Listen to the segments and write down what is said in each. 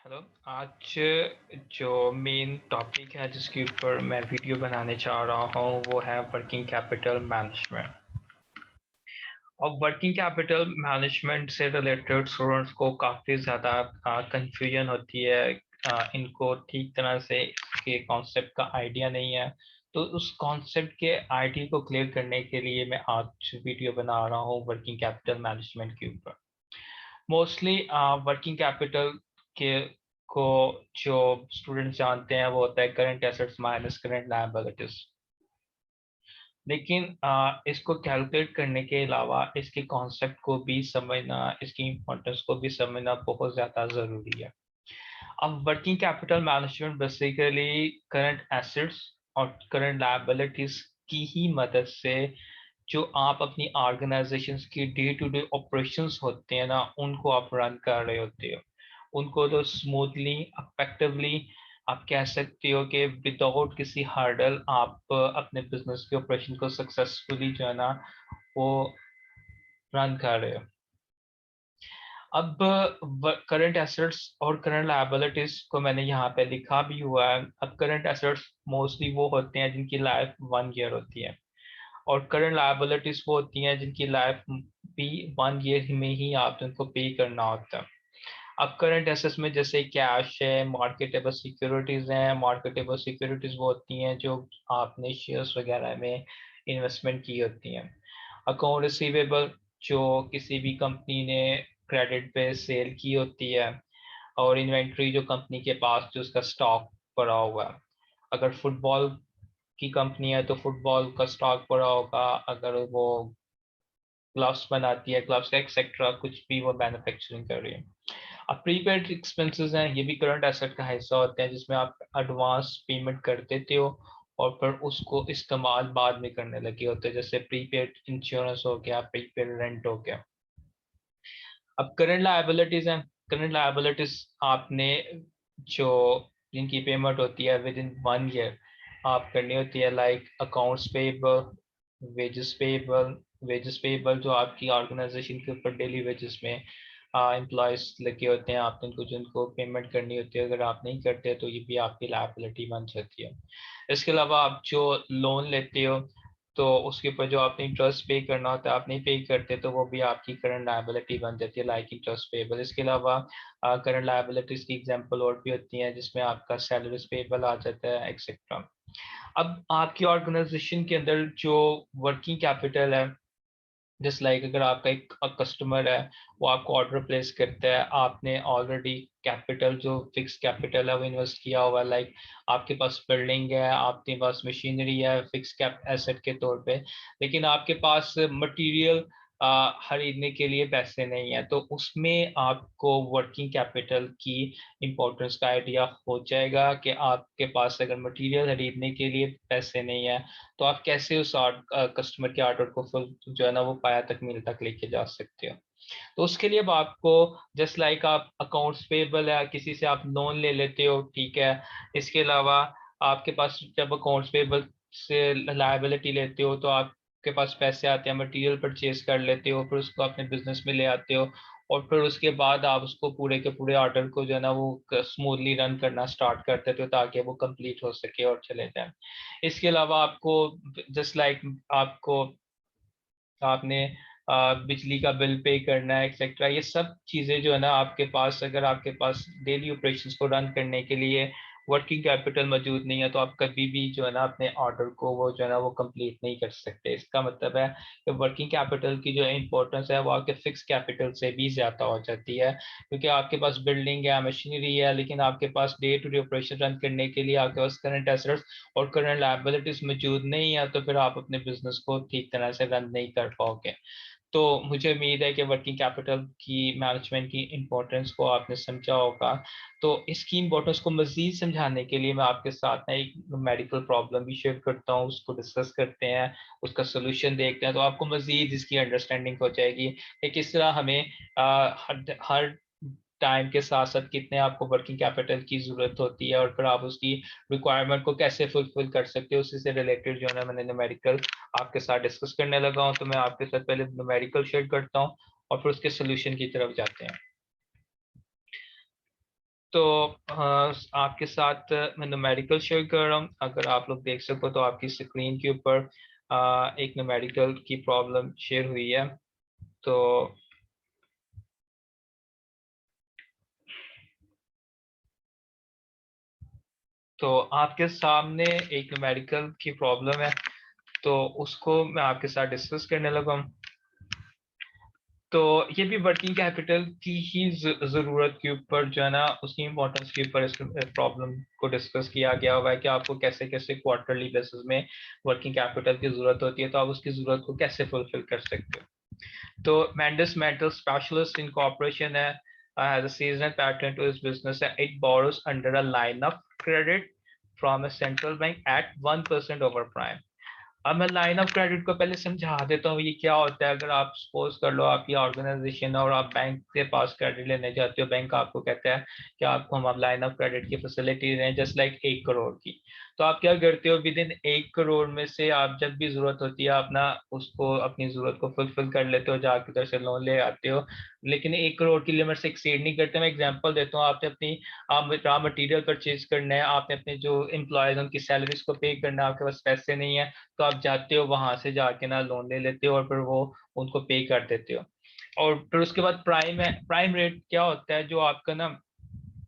Hello. आज जो main topic है जिसके ऊपर मैं वीडियो बनाने चाह रहा हूँ वो है वर्किंग कैपिटल मैनेजमेंट। और वर्किंग कैपिटल मैनेजमेंट से रिलेटेड स्टूडेंट्स को काफ़ी ज़्यादा कंफ्यूजन होती है। इनको ठीक तरह से इसके कॉन्सेप्ट का आइडिया नहीं है। तो उस कॉन्सेप्ट के आइडिया को क्लियर करने के लिए मैं आज वीडियो बना रहा हूँ वर्किंग कैपिटल मैनेजमेंट के ऊपर। मोस्टली वर्किंग कैपिटल के को जो स्टूडेंट जानते हैं वो होता है current assets minus current liabilities. लेकिन इसको कैलकुलेट करने के अलावा इसके कॉन्सेप्ट को भी समझना, इसकी इम्पोर्टेंस को भी समझना बहुत ज़्यादा ज़रूरी है। अब working capital management basically current assets और करंट लायबिलिटीज की ही मदद से जो आप अपनी ऑर्गेनाइजेशंस की डे टू डे ऑपरेशंस होते हैं ना, उनको आप रन कर रहे होते हो। उनको तो स्मूथली इफेक्टिवली आप कह सकते हो कि विदाउट किसी हर्डल आप अपने बिजनेस के ऑपरेशन को सक्सेसफुली जो है ना वो रन कर रहे हो। अब करंट एसेट्स और करंट लायबिलिटीज को मैंने यहाँ पे लिखा भी हुआ है। अब करंट एसेट्स मोस्टली वो होते हैं जिनकी लाइफ 1 ईयर होती है, और करंट लायबिलिटीज वो होती हैं जिनकी लाइफ भी 1 ईयर में ही आप उनको पे करना होता है। अब करंट एसेट्स में जैसे कैश है, मार्केटेबल सिक्योरिटीज हैं। मार्केटेबल सिक्योरिटीज वो होती हैं जो आपने शेयर्स वगैरह में इन्वेस्टमेंट की होती हैं। अकाउंट रिसीवेबल जो किसी भी कंपनी ने क्रेडिट पे सेल की होती है। और इन्वेंट्री जो कंपनी के पास जो उसका स्टॉक पड़ा हुआ है। अगर फुटबॉल की कंपनी है तो फुटबॉल का स्टॉक पड़ा होगा। अगर वो ग्लव्स बनाती है, ग्लव्स का एक्सेट्रा कुछ भी वो मैन्युफैक्चरिंग कर रही है। अब प्रीपेड एक्सपेंसेस हैं, ये भी करंट एसेट का हिस्सा होते हैं जिसमें आप एडवांस पेमेंट कर देते हो और फिर उसको इस्तेमाल बाद में करने लगे होते हैं, जैसे प्रीपेड इंश्योरेंस हो गया, प्रीपेड रेंट हो गया। अब करंट लायबिलिटीज हैं। करंट लायबिलिटीज आपने जो जिनकी पेमेंट होती है विद इन 1 ईयर आप करनी होती है, like accounts payable, wages payable. Wages payable जो आपकी ऑर्गेनाइजेशन के ऊपर डेली वेजेस में एम्प्लॉयज लगे होते हैं, आपने उनको जिनको पेमेंट करनी होती है, अगर आप नहीं करते तो ये भी आपकी लायबिलिटी बन जाती है। इसके अलावा आप जो लोन लेते हो तो उसके ऊपर जो आपने इंटरेस्ट पे करना होता है आप नहीं पे करते तो वो भी आपकी करंट लायबिलिटी बन जाती है, लाइक इंटरेस्ट पेबल। इसके अलावा करंट लायबिलिटीज की एग्जांपल और भी होती हैं जिसमें आपका सैलरीज पेबल आ जाता है, एक्सेट्रा। अब आपकी ऑर्गेनाइजेशन के अंदर जो वर्किंग कैपिटल है, जस्ट लाइक अगर आपका एक कस्टमर है, वो आपको ऑर्डर प्लेस करता है, आपने ऑलरेडी कैपिटल जो फिक्स कैपिटल है वो इन्वेस्ट किया हुआ है, लाइक आपके पास बिल्डिंग है, आपके पास मशीनरी है फिक्स कैप एसेट के तौर पे, लेकिन आपके पास मटेरियल खरीदने के लिए पैसे नहीं है, तो उसमें आपको वर्किंग कैपिटल की इम्पोर्टेंस का आइडिया हो जाएगा कि आपके पास अगर मटेरियल खरीदने के लिए पैसे नहीं है तो आप कैसे उस कस्टमर के ऑर्डर को फुल जो है ना वो पाया तक मील तक लेके जा सकते हो। तो उसके लिए अब आपको जस्ट लाइक आप अकाउंट्स पेबल है, किसी से आप लोन ले लेते हो, ठीक है। इसके अलावा आपके पास जब अकाउंट्स पेबल से लायबिलिटी लेते हो तो आपके पास पैसे आते हैं, मटेरियल परचेज कर लेते हो, फिर उसको अपने बिजनेस में ले आते हो, और फिर उसके बाद आप उसको पूरे के पूरे ऑर्डर को जो है ना वो स्मूथली रन करना स्टार्ट कर देते हो ताकि वो कंप्लीट हो सके और चले जाए। इसके अलावा आपको जस्ट लाइक आपको आपने बिजली का बिल पे करना है, एक्सेट्रा, ये सब चीज़ें जो है ना आपके पास, अगर आपके पास डेली ऑपरेशंस को रन करने के लिए वर्किंग कैपिटल मौजूद नहीं है तो आप कभी भी जो है ना अपने ऑर्डर को वो जो है ना वो कंप्लीट नहीं कर सकते। इसका मतलब है कि वर्किंग कैपिटल की जो इंपॉर्टेंस है वो आपके फिक्स कैपिटल से भी ज़्यादा हो जाती है, क्योंकि आपके पास बिल्डिंग है, मशीनरी है, लेकिन आपके पास day to day operation run करने के लिए आपके पास करंट एसेट्स और करंट लायबिलिटीज मौजूद नहीं है, तो फिर आप अपने बिजनेस को ठीक तरह से रन नहीं कर पाओगे। तो मुझे उम्मीद है कि वर्किंग कैपिटल की मैनेजमेंट की इम्पोर्टेंस को आपने समझा होगा। तो इसकी इम्पोर्टेंस को मज़ीद समझाने के लिए मैं आपके साथ ना एक मेडिकल प्रॉब्लम भी शेयर करता हूँ, उसको डिस्कस करते हैं, उसका सोल्यूशन देखते हैं, तो आपको मज़ीद इसकी अंडरस्टैंडिंग हो जाएगी कि किस तरह हमें हर टाइम के साथ साथ कितने आपको वर्किंग कैपिटल की ज़रूरत होती है और फिर आप उसकी रिक्वायरमेंट को कैसे फुलफिल कर सकते हो। उसी से रिलेटेड जो है ना मैंने न्यूमेरिकल आपके साथ डिस्कस करने लगा हूँ, तो मैं आपके साथ पहले न्यूमेरिकल शेयर करता हूँ और फिर उसके सोल्यूशन की तरफ जाते हैं। तो आपके साथ मैं न्यूमेरिकल शेयर कर रहा हूँ। अगर आप लोग देख सको तो आपकी स्क्रीन के ऊपर एक न्यूमेरिकल की प्रॉब्लम शेयर हुई है। तो आपके सामने एक न्यूमेरिकल की प्रॉब्लम है, तो उसको मैं आपके साथ डिस्कस करने लगा हूँ। तो ये भी वर्किंग कैपिटल की ही जरूरत के ऊपर जो है ना, उसकी इम्पोर्टेंस के ऊपर इस प्रॉब्लम को डिस्कस किया गया हुआ है कि आपको कैसे कैसे क्वार्टरली बेसिस में वर्किंग कैपिटल की जरूरत होती है, तो आप उसकी जरूरत को कैसे फुलफिल कर सकते हो। तो Mendes Mental Specialist Incorporation has a seasonal pattern to its business. It borrows under a line of credit from a central bank at 1% over prime. अब मैं लाइन ऑफ क्रेडिट को पहले समझा देता हूँ ये क्या होता है। अगर आप सपोज कर लो आपकी ऑर्गेनाइजेशन और आप बैंक के पास क्रेडिट लेने जाते हो, बैंक आपको कहता है कि आपको हम लाइन ऑफ क्रेडिट की फैसिलिटी दें जस्ट लाइक 1 करोड़ की। तो आप क्या करते हो, विद इन 1 करोड़ में से आप जब भी जरूरत होती है अपना उसको अपनी जरूरत को फुलफिल कर लेते हो, जाके उधर से लोन ले आते हो, लेकिन 1 करोड़ की लिमिट से एक्सीड नहीं करते। मैं एग्जांपल देता हूँ, आपने अपनी रॉ मटेरियल परचेज करना है, आपने अपने जो एम्प्लॉयज उनकी सैलरीज को पे करना है, आपके पास पैसे नहीं है, तो आप जाते हो वहां से जाके ना लोन ले लेते हो और फिर वो उनको पे कर देते हो। और फिर उसके बाद प्राइम है। प्राइम रेट क्या होता है, जो आपका ना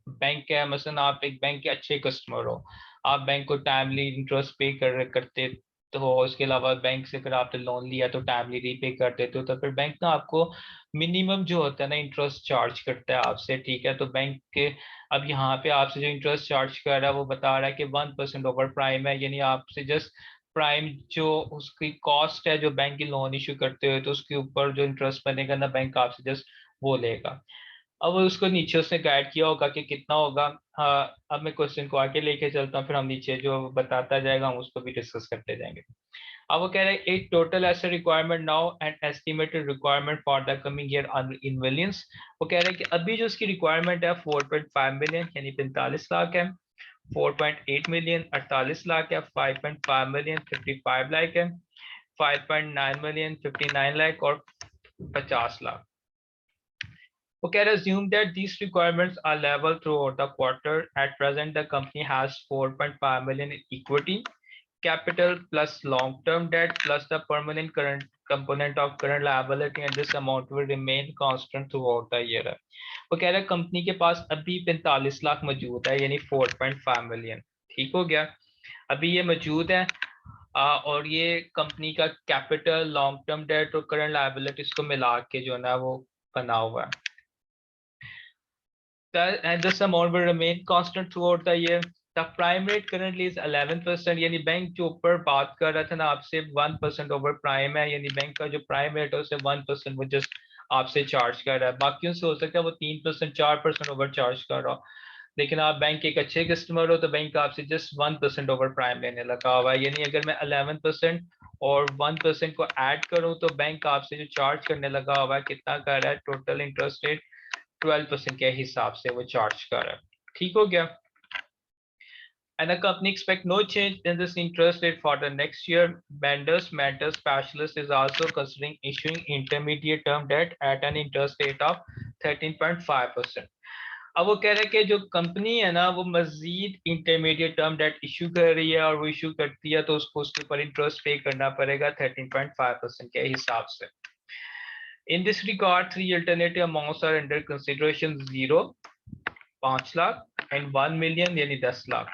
बैंक है, मसलन आप एक बैंक के अच्छे कस्टमर हो, आप बैंक को टाइमली इंटरेस्ट पे करते हो, उसके अलावा बैंक से फिर आपने लोन लिया तो टाइमली रीपे कर देते हो, तो फिर बैंक ना आपको मिनिमम जो होता है ना इंटरेस्ट चार्ज करता है आपसे, ठीक है। तो बैंक के अब यहाँ पे आपसे जो इंटरेस्ट चार्ज कर रहा है वो बता रहा है कि 1% ओवर प्राइम है, यानी आपसे जस्ट प्राइम जो उसकी कॉस्ट है जो बैंक की लोन इशू करते हुए, तो उसके ऊपर जो इंटरेस्ट बनेगा ना बैंक आपसे जस्ट वो लेगा। अब उसको नीचे उसने गाइड किया होगा कि कितना होगा। हाँ, अब मैं क्वेश्चन को आगे लेके चलता हूँ, फिर हम नीचे जो बताता जाएगा हम उसको भी डिस्कस करते जाएंगे। अब वो कह रहे हैं एक total asset requirement now and estimated requirement for the coming year in millions. वो कह रहे हैं कि अभी जो उसकी रिक्वायरमेंट है 4.5 मिलियन यानी 45 लाख है, 4.8 मिलियन 48 लाख है, 5.5 मिलियन 55 लाख है, 5.9 मिलियन 59 लाख और 50 lakh. Okay, assume that these requirements are level throughout the quarter. At present, the company has 4.5 million in equity capital plus long-term debt plus the permanent current component of current liability, and this amount will remain constant throughout the year. वो कह रहा है company के पास अभी 45 लाख मौजूद है यानी 4.5 million. ठीक हो गया, अभी ये मौजूद है। और ये कंपनी का कैपिटल, लॉन्ग टर्म डेट और करंट लायबिलिटीज को मिला के जो है ना वो बना हुआ है। And this amount will remain constant throughout the year. The prime rate currently is 11%, यानी बैंक जो ऊपर बात कर रहा था ना आपसे 1% ओवर प्राइम है, यानी बैंक का जो प्राइम रेट है उससे 1% वो जस्ट आपसे चार्ज कर रहा है। बाकियों से हो सकता है वो 3% 4% ओवर चार्ज कर रहा हो, लेकिन आप बैंक के एक अच्छे कस्टमर हो तो बैंक आपसे जस्ट 1% ओवर प्राइम लेने लगा हुआ है। यानी अगर मैं 11% और 1% को ऐड करूं तो बैंक आपसे जो चार्ज करने लगा हुआ है कितना कर रहा है, टोटल इंटरेस्ट रेट 12% के हिसाब से वो चार्ज कर रहा है। ठीक हो गया। And the company expect no change in this interest rate for the next year. Mendes Mental Specialist is also considering issuing intermediate term debt at an interest rate of 13.5%. अब वो कह रहे हैं कि जो कंपनी है ना वो मजीद इंटरमीडिएट टर्म डेट इशू कर रही है, और वो इशू करती है तो उसको उसके ऊपर इंटरेस्ट पे करना पड़ेगा 13.5% के हिसाब से। In this regard, three alternative amounts are under consideration: 0, 5 lakh and 1 million यानी 10 lakh.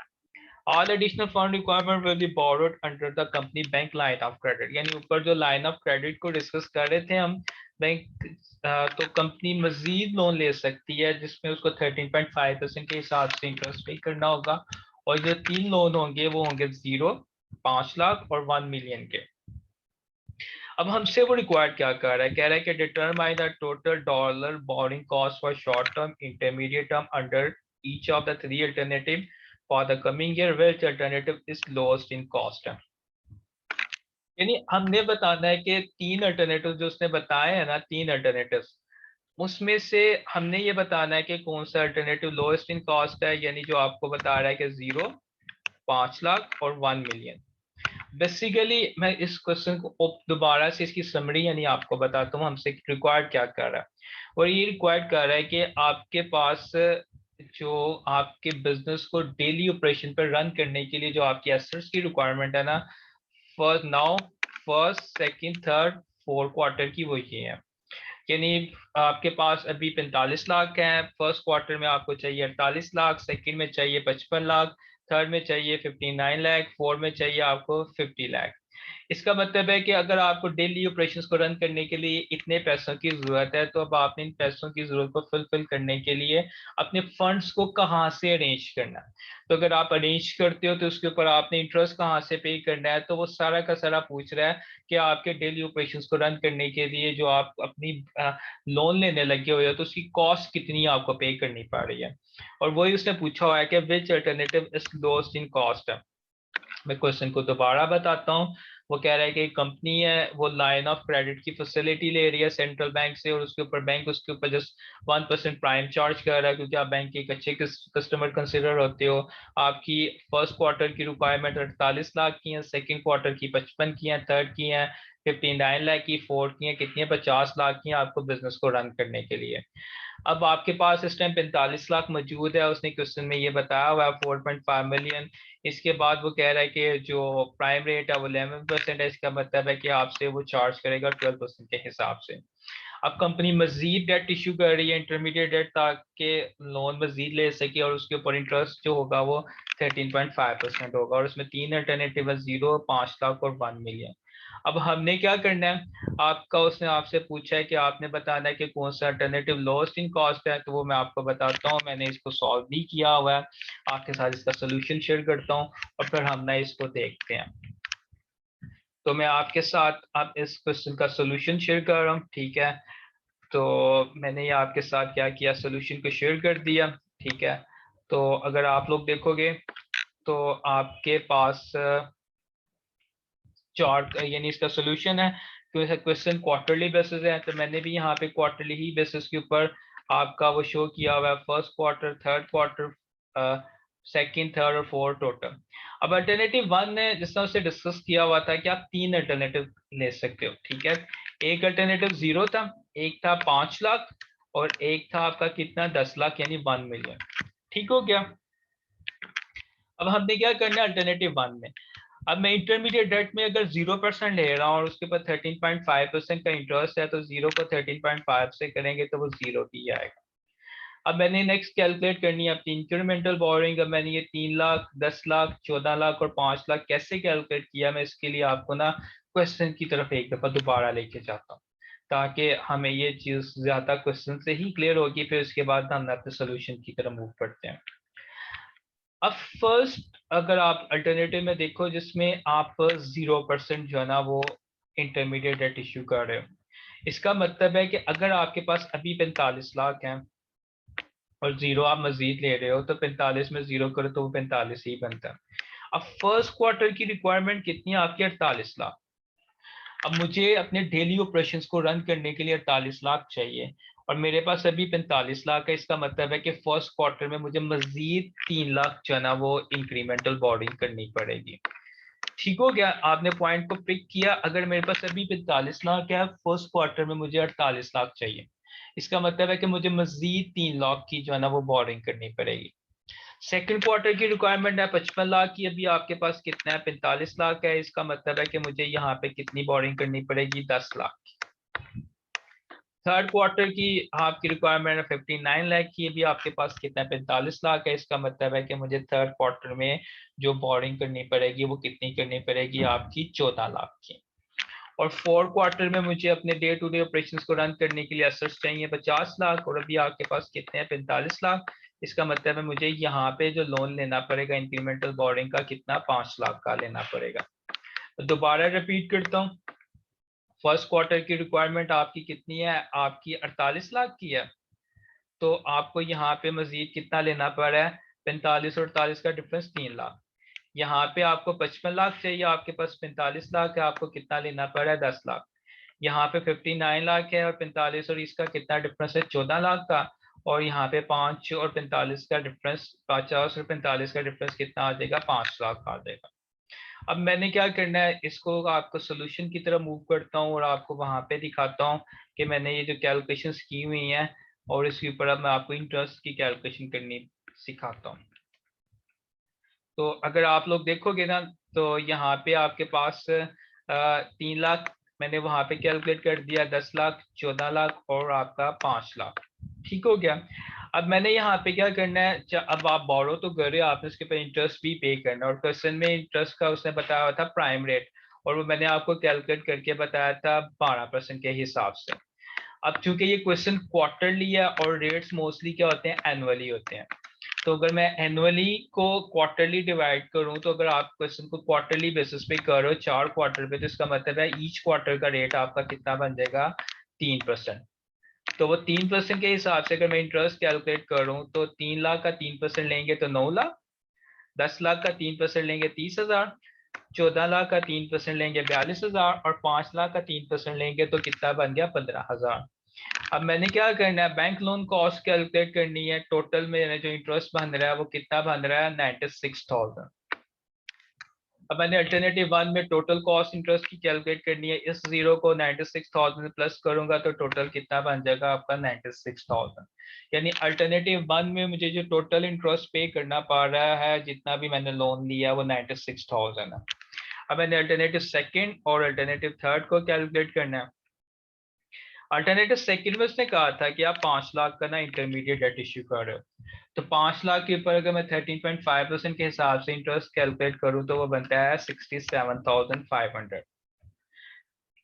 All additional fund requirement will be borrowed under the company bank line of credit। यानी ऊपर जो लाइन ऑफ क्रेडिट को डिस्कस कर रहे थे हम, बैंक तो कंपनी मजीद लोन ले सकती है जिसमें उसको 13.5% के हिसाब से इंटरेस्ट पे करना होगा। और जो 3 लोन होंगे वो होंगे 0, 5 लाख और 1 मिलियन के। अब हमसे वो रिक्वायर्ड क्या कर रहा है, कह रहा है कि determine the total dollar borrowing cost for short term, intermediate term under each of the 3 alternative for the coming year, which alternative is lowest in cost. यानी हमने बताना है कि 3 अल्टरनेटिव जो उसने बताए हैं ना, 3 अल्टरनेटिव, उसमें से हमने ये बताना है कि कौन सा अल्टरनेटिव लोएस्ट इन कॉस्ट है, यानी जो आपको बता रहा है कि 0, 5 लाख और 1 मिलियन। बेसिकली मैं इस क्वेश्चन को दोबारा से इसकी समरी यानी आपको बताता हूँ हमसे रिक्वायर्ड क्या कर रहा है। और ये रिक्वायर्ड कर रहा है कि आपके पास जो आपके बिजनेस को डेली ऑपरेशन पर रन करने के लिए जो आपकी एसेट्स की रिक्वायरमेंट है ना, first second third fourth quarter की वो ये है। यानी आपके पास अभी 45 लाख है, फर्स्ट क्वार्टर में आपको चाहिए 48 लाख, सेकंड में चाहिए 55 लाख, थर्ड में चाहिए 59 लाख, फोर्थ में चाहिए आपको 50 लाख। इसका मतलब है कि अगर आपको डेली ऑपरेशंस को रन करने के लिए इतने पैसों की जरूरत है, तो अब आपने इन पैसों की जरूरत को फुलफिल करने के लिए अपने फंड्स को कहाँ से अरेंज करना है। तो अगर आप अरेंज करते हो तो उसके ऊपर आपने इंटरेस्ट कहाँ से पे करना है, तो वो सारा का सारा पूछ रहा है कि आपके डेली ऑपरेशंस को रन करने के लिए जो आप अपनी लोन लेने लगे हुए हो तो उसकी कॉस्ट कितनी आपको पे करनी पड़ रही है। और वही उसने पूछा हुआ है कि which alternative is lowest in cost. मैं क्वेश्चन को दोबारा बताता हूँ। वो कह रहा है कि एक कंपनी है, वो लाइन ऑफ क्रेडिट की फैसिलिटी ले रही है सेंट्रल बैंक से, और उसके ऊपर बैंक उसके ऊपर जस्ट 1% प्राइम चार्ज कर रहा है, क्योंकि आप बैंक के एक अच्छे कस्टमर कंसिडर होते हो। आपकी फर्स्ट क्वार्टर की रिक्वायरमेंट 48 लाख की है, सेकंड क्वार्टर की 55 की है, थर्ड की है 59 लाख की, फोर्थ की है कितनी है 50 लाख की है आपको बिजनेस को रन करने के लिए। अब आपके पास इस टाइम 45 लाख मौजूद है, उसने क्वेश्चन में ये बताया हुआ है 4.5 मिलियन। इसके बाद वो कह रहा है कि जो प्राइम रेट है वो 11% है, इसका मतलब है कि आपसे वो चार्ज करेगा 12% के हिसाब से। अब कंपनी मजीद डेट इशू कर रही है, इंटरमीडिएट डेट, ताकि लोन मजीद ले सके, और उसके ऊपर इंटरेस्ट जो होगा वो 13.5% होगा, और उसमें तीन अल्टरनेटिव है, 0, 5 लाख और 1 मिलियन। अब हमने क्या करना है, आपका उसने आपसे पूछा है कि आपने बताना है कि कौन सा अल्टरनेटिव लोएस्ट इन कॉस्ट है, तो वो मैं आपको बताता हूँ। मैंने इसको सॉल्व भी किया हुआ है, आपके साथ इसका सोल्यूशन शेयर करता हूँ और फिर हम ना इसको देखते हैं। तो मैं आपके साथ अब इस क्वेश्चन का सोल्यूशन शेयर कर रहा हूँ, ठीक है। तो मैंने ये आपके साथ क्या किया, सोल्यूशन को शेयर कर दिया, ठीक है। तो अगर आप लोग देखोगे तो आपके पास चार्ट यानी इसका सोल्यूशन है। क्वेश्चन क्वार्टरली बेसिस है, तो मैंने भी यहाँ पे क्वार्टरली ही बेसिस के ऊपर आपका वो शो किया हुआ है, first quarter, third quarter, second, third और फोर्थ टोटल। अब अल्टरनेटिव वन ने जिस तरह से डिस्कस किया हुआ था कि आप तीन अल्टरनेटिव ले सकते हो, ठीक है। एक अल्टरनेटिव 0 था, एक था 5 लाख, और एक था आपका कितना 10 लाख यानी 1 मिलियन। ठीक हो गया। अब हमने क्या करना है अल्टरनेटिव वन में, अब मैं इंटरमीडिएट डेट में अगर 0% ले रहा हूँ और उसके ऊपर 13.5% का इंटरेस्ट है, तो 0 को 13.5 से करेंगे तो वो 0 ही आएगा। अब मैंने नेक्स्ट कैलकुलेट करनी है अपनी इंक्रीमेंटल बोरिंग। अब मैंने ये 3 लाख, 10 लाख, 14 लाख और 5 लाख कैसे कैलकुलेट किया, मैं इसके लिए आपको ना क्वेश्चन की तरफ एक दफा दोबारा लेके जाता हूँ, ताकि हमें ये चीज ज्यादा क्वेश्चन से ही क्लियर होगी, फिर उसके बाद हम अपने सोल्यूशन की तरफ मूव करते हैं। अब फर्स्ट अगर आप अल्टरनेटिव में देखो जिसमें आप 0% जो है ना वो इंटरमीडिएट डेट इश्यू कर रहे हो, इसका मतलब है कि अगर आपके पास अभी 45 लाख हैं और 0 आप मजीद ले रहे हो, तो 45 में 0 करो तो वो 45 ही बनता है। अब फर्स्ट क्वार्टर की रिक्वायरमेंट कितनी है आपकी, 48 लाख। अब मुझे अपने डेली ऑपरेशंस को रन करने के लिए 48 लाख चाहिए, और मेरे पास अभी 45 लाख है। इसका मतलब है कि फर्स्ट क्वार्टर में मुझे मजीद 3 लाख जो है ना वो इंक्रीमेंटल बोरिंग करनी पड़ेगी। ठीक हो गया, आपने पॉइंट को पिक किया। अगर मेरे पास अभी 45 लाख है, फर्स्ट क्वार्टर में मुझे 48 लाख चाहिए, इसका मतलब है कि मुझे मजीद 3 लाख की जो है ना वो बोरिंग करनी पड़ेगी। सेकंड क्वार्टर की रिक्वायरमेंट है 55 लाख की, अभी आपके पास कितना है 45 लाख है, इसका मतलब है कि मुझे यहाँ पे कितनी बोरिंग करनी पड़ेगी, 10 लाख। थर्ड क्वार्टर की आपकी रिक्वायरमेंट है 59 लाख की, अभी आपके पास कितना है 45 लाख है, इसका मतलब है कि मुझे थर्ड क्वार्टर में जो बोरिंग करनी पड़ेगी वो कितनी करनी पड़ेगी आपकी 14 लाख की। और फोर्थ क्वार्टर में मुझे अपने डे टू डे ऑपरेशन को रन करने के लिए एसेट्स चाहिए 50 लाख, और अभी आपके पास कितने हैं 45 लाख। इसका मतलब है मुझे यहाँ पे जो लोन लेना पड़ेगा इंक्रीमेंटल बोरिंग का कितना 5 लाख का लेना पड़ेगा। तो दोबारा रिपीट करता हूँ, फर्स्ट क्वार्टर की रिक्वायरमेंट आपकी कितनी है, आपकी 48 लाख की है। तो आपको यहाँ पे मजीद कितना लेना पड़ रहा है, 45 और 48 का डिफरेंस 3 लाख। यहाँ पे आपको 55 लाख चाहिए, आपके पास 45 लाख है, आपको कितना लेना पड़ रहा है 10 लाख। यहाँ पे 59 लाख है और 45 और इसका कितना डिफरेंस है 14 लाख का। और यहाँ पे 5 और 45 का डिफरेंस, 50 और 45 का डिफरेंस कितना आ जाएगा 5 लाख आ जाएगा। अब मैंने क्या करना है, इसको आपको सोल्यूशन की तरफ मूव करता हूँ और आपको वहां पे दिखाता हूँ कि मैंने ये जो कैलकुलेशंस की हुई हैं और इसके ऊपर अब मैं आपको इंटरेस्ट की कैलकुलेशन करनी सिखाता हूँ। तो अगर आप लोग देखोगे ना तो यहाँ पे आपके पास 3 लाख मैंने वहां पे कैलकुलेट कर दिया, 10 लाख, 14 लाख और आपका 5 लाख। ठीक हो गया। अब मैंने यहाँ पे क्या करना है, अब आप बोरो तो कर रहे हो, आपने उसके ऊपर इंटरेस्ट भी पे करना है, और क्वेश्चन में इंटरेस्ट का उसने बताया हुआ था प्राइम रेट, और वो मैंने आपको कैलकुलेट करके बताया था 12% के हिसाब से। अब चूंकि ये क्वेश्चन क्वार्टरली है और रेट्स मोस्टली क्या होते हैं, एनुअली होते हैं, तो अगर मैं एनुअली को क्वार्टरली डिवाइड करूं, तो अगर आप क्वेश्चन को क्वार्टरली बेसिस पे कर रहे हो 4 क्वार्टर पे, तो इसका मतलब है ईच क्वार्टर का रेट आपका कितना बन जाएगा, 3%। तो वो 3% के हिसाब से अगर मैं इंटरेस्ट कैलकुलेट करूं, तो 3 लाख का 3% लेंगे तो 9 लाख, 10 लाख का 3% लेंगे 30,000, 14 लाख का 3% लेंगे 42,000, और 5 लाख का 3% लेंगे तो कितना बन गया, 15,000। अब मैंने क्या करना है, बैंक लोन कॉस्ट कैलकुलेट करनी है। टोटल में जो इंटरेस्ट बन रहा है वो कितना बन रहा है, 96,000। अब मैंने अल्टरनेटिव 1 में टोटल कॉस्ट इंटरेस्ट की कैलकुलेट करनी है, इस जीरो को 96,000 प्लस करूंगा तो टोटल कितना बन जाएगा आपका, 96,000। यानी अल्टरनेटिव 1 में मुझे जो टोटल इंटरेस्ट पे करना पड़ रहा है, जितना भी मैंने लोन लिया वो 96,000 है। अब मैंने अल्टरनेटिव सेकंड और अल्टरनेटिव थर्ड को कैलकुलेट करना है। अल्टरनेटिव सेकंड में उसने कहा था कि आप 5 लाख का ना इंटरमीडिएट डेट इश्यू कर रहे हो, तो 5 लाख के ऊपर अगर मैं 13.5% के हिसाब से इंटरेस्ट कैलकुलेट करूं तो वो बनता है 67,500।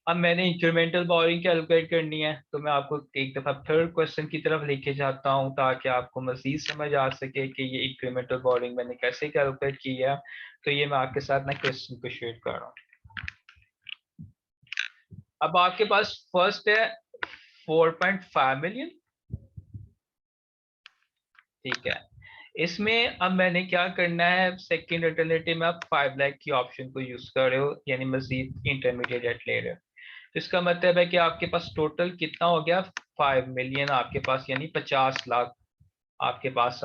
अब मैंने इंक्रीमेंटल बोरिंग कैलकुलेट करनी है, तो मैं आपको एक दफा थर्ड क्वेश्चन की तरफ लेके जाता हूं ताकि आपको मजीद समझ आ सके कि ये इंक्रीमेंटल बोरिंग मैंने कैसे कैलकुलेट की है। तो ये मैं आपके साथ ना क्वेश्चन को शेयर कर रहा हूँ। अब आपके पास फर्स्ट है 4.5 मिलियन, ठीक है। इसमें अब मैंने क्या करना है, सेकंड अल्टरनेटिव में आप 5 लाख की ऑप्शन को यूज कर रहे हो, यानी मजीद इंटरमीडिएट डेट ले रहे हो, तो इसका मतलब है कि आपके पास टोटल कितना हो गया, 5 मिलियन आपके पास, यानी 50 लाख आपके पास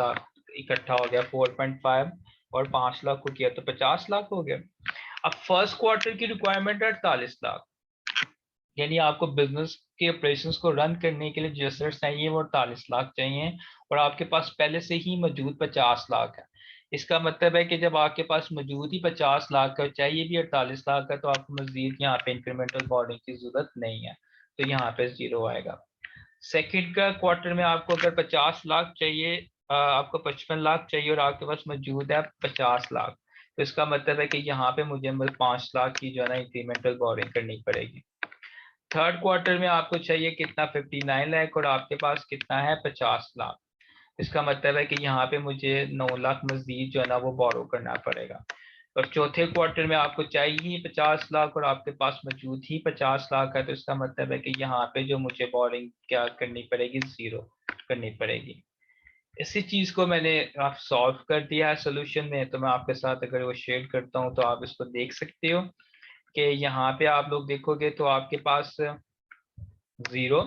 इकट्ठा हो गया। 4.5 और 5 लाख को किया तो 50 लाख हो गया। अब फर्स्ट क्वार्टर की रिक्वायरमेंट है 48 लाख, यानी आपको बिजनेस के ऑपरेशंस को रन करने के लिए जो एसेट्स चाहिए वो 48 लाख चाहिए, और आपके पास पहले से ही मौजूद 50 लाख है। इसका मतलब है कि जब आपके पास मौजूद ही 50 लाख का, चाहिए भी 48 लाख का, तो आपको मजीद यहाँ पे इंक्रीमेंटल बोर्डिंग की जरूरत नहीं है, तो यहाँ पे जीरो आएगा। सेकंड का क्वार्टर में आपको अगर 50 लाख चाहिए, आपको 55 लाख चाहिए और आपके पास मौजूद है 50 लाख, तो इसका मतलब है कि यहाँ पे मुझे 5 लाख की जो है ना इंक्रीमेंटल बोरिंग करनी पड़ेगी। थर्ड क्वार्टर में आपको चाहिए कितना, 59 लाख, और आपके पास कितना है, 50 लाख। इसका मतलब है कि यहाँ पे मुझे 9 लाख मजीद जो है ना वो बोरो करना पड़ेगा। और चौथे क्वार्टर में आपको चाहिए ही 50 लाख और आपके पास मौजूद ही 50 लाख है, तो इसका मतलब है कि यहाँ पे जो मुझे बोरिंग क्या करनी पड़ेगी, जीरो करनी पड़ेगी। इसी चीज को मैंने आप सॉल्व कर दिया है सोल्यूशन में, तो मैं आपके साथ अगर वो शेयर करता हूँ तो आप इसको देख सकते हो कि यहाँ पे आप लोग देखोगे तो आपके पास 0,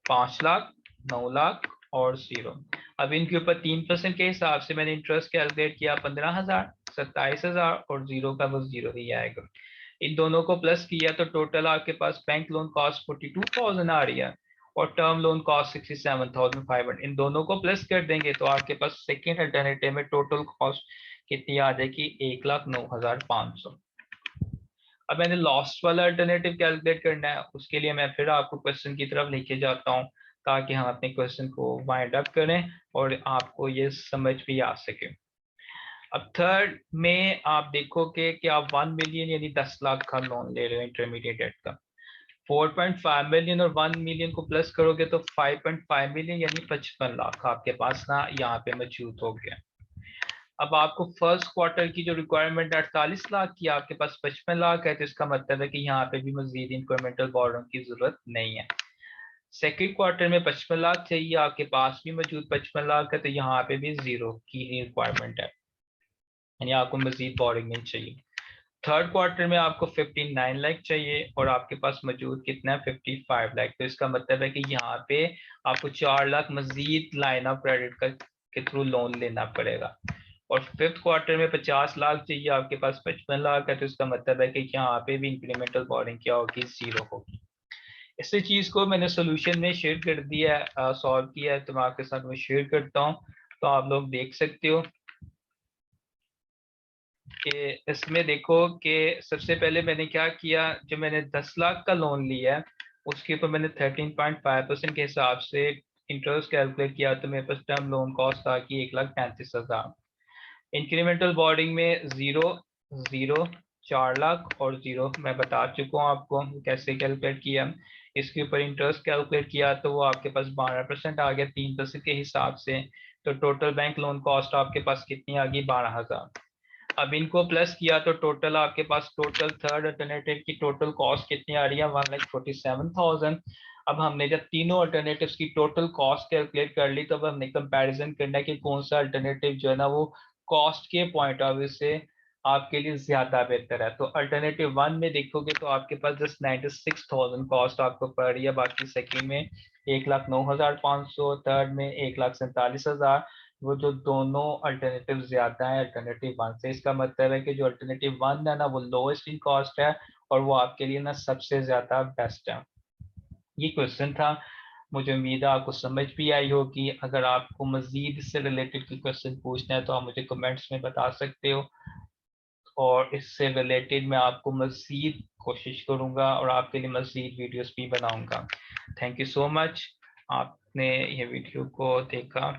5 लाख, 9 लाख और 0। अब इनके ऊपर 3% के हिसाब से मैंने इंटरेस्ट कैलकुलेट किया, 15,000, 27,000, और जीरो का वो जीरो ही आएगा। इन दोनों को प्लस किया तो टोटल आपके पास बैंक लोन कॉस्ट 42,000 आ रही है, और टर्म लोन कॉस्ट 67,500। इन दोनों को प्लस कर देंगे तो आपके पास सेकेंड अल्टरनेटिव में टोटल कॉस्ट कितनी आ जाएगी, 1,09,500। अब मैंने लॉस्ट वाला अल्टरनेटिव कैलकुलेट करना है, उसके लिए मैं फिर आपको क्वेश्चन की तरफ लेके जाता हूँ ताकि हम अपने क्वेश्चन को वाइंड अप करें और आपको ये समझ भी आ सके। अब थर्ड में आप देखोगे कि आप 1 मिलियन यानी 10 लाख का लोन ले रहे हो इंटरमीडिएट डेट का। 4.5 मिलियन और 1 मिलियन को प्लस करोगे तो 5.5 मिलियन यानी 55 लाख आपके पास ना यहाँ पे मौजूद हो गया। अब आपको फर्स्ट क्वार्टर की जो रिक्वायरमेंट है 48 लाख की, आपके पास 55 लाख है, तो इसका मतलब है कि यहाँ पे भी मजीद इंक्रीमेंटल बोरोइंग की जरूरत नहीं है। सेकेंड क्वार्टर में 55 लाख चाहिए, आपके पास भी मौजूद 55 लाख है, तो यहाँ पे भी जीरो की रिक्वायरमेंट है, यानी आपको मजीद बोरिंग नहीं चाहिए। थर्ड क्वार्टर में आपको 59 लाख चाहिए और आपके पास मौजूद कितना है, 55 लाख, तो इसका मतलब है कि यहाँ पे आपको 4 लाख मजीद लाइन ऑफ क्रेडिट का के थ्रू लोन लेना पड़ेगा। और फिफ्थ क्वार्टर में 50 लाख चाहिए, आपके पास 55 लाख है, तो इसका मतलब है कि यहाँ पे भी इंक्रीमेंटल बोरिंग क्या होगी, जीरो होगी। इसी चीज को मैंने सोल्यूशन में शेयर कर दिया है, सॉल्व किया है, तो मैं आपके साथ में शेयर करता हूँ, तो आप लोग देख सकते हो कि इसमें देखो कि सबसे पहले मैंने क्या किया, जो मैंने 10 लाख का लोन लिया है उसके ऊपर मैंने 13.5% के हिसाब से इंटरेस्ट कैलकुलेट किया, तो मेरे पास टर्म लोन कॉस्ट आ गई 1,35,000। इंक्रीमेंटल बॉर्डिंग में जीरो, जीरो, 4 लाख और जीरो मैं बता चुका हूँ आपको कैसे कैलकुलेट किया। इसके ऊपर इंटरेस्ट कैलकुलेट किया तो वो आपके पास 12% आ गया 3% के हिसाब से, तो टोटल बैंक लोन कॉस्ट आपके पास कितनी आ गई, 12,000। अब इनको प्लस किया तो टोटल आपके पास टोटल थर्ड अल्टरनेटिव की टोटल कॉस्ट कितनी आ रही है, 1,47,000। अब हमने जब तीनों अल्टरनेटिव्स की टोटल कॉस्ट कैलकुलेट कर ली, तो अब हमने कंपैरिजन करना है कि कौन सा अल्टरनेटिव जो है ना वो कॉस्ट के पॉइंट ऑफ व्यू से आपके लिए ज्यादा बेहतर है। तो अल्टरनेटिव वन में देखोगे तो आपके पास जस्ट 96,000 कॉस्ट आपको पड़ रही है, बाकी सेकंड में 1,09,500, थर्ड में 1,47,000। वो जो दोनों अल्टरनेटिव ज्यादा है अल्टरनेटिव वन से, इसका मतलब है कि जो अल्टरनेटिव वन है ना वो लोएस्ट इन कॉस्ट है और वो आपके लिए ना सबसे ज्यादा बेस्ट है। ये क्वेश्चन था, मुझे उम्मीद है आपको समझ भी आई होगी। अगर आपको मजीद इससे रिलेटेड कोई क्वेश्चन पूछना है तो आप मुझे कमेंट्स में बता सकते हो, और इससे रिलेटेड मैं आपको मजीद कोशिश करूंगा और आपके लिए मजीद वीडियोस भी बनाऊंगा। थैंक यू सो मच, आपने ये वीडियो को देखा।